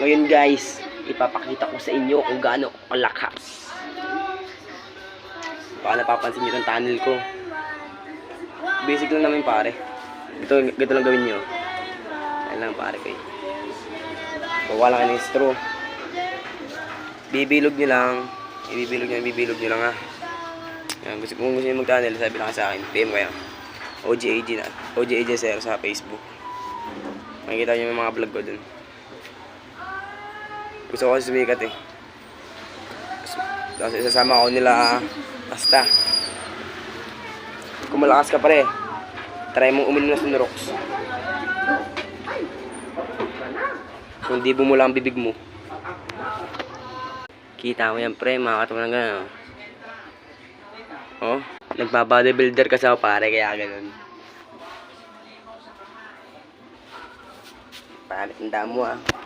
Ngayon guys, ipapakita ko sa inyo kung gaano ako kalakas. Baka napapansin nyo yung tunnel ko. Basic lang namin pare. Ito lang gawin nyo. Ayan lang pare kayo. Kuha lang kayo ng straw. Bibilog nyo lang. Ibibilog nyo lang ha. Yan, kung gusto nyo mag-tunnel, sabi lang sa akin. PM kayo. OG Sir sa Facebook. Makikita nyo yung mga vlog ko dun. Gusto ko kasi sumikat eh. Tapos isasama ko nila basta. Kung malakas ka pare, try mong uminom na Sunrox. Kung di bumula ang bibig mo. Kita mo yan pre, makakatawa ng gano'n. Oh, nagpa-bodybuilder kasi ako pare, kaya gano'n. Pare, tanda mo ah.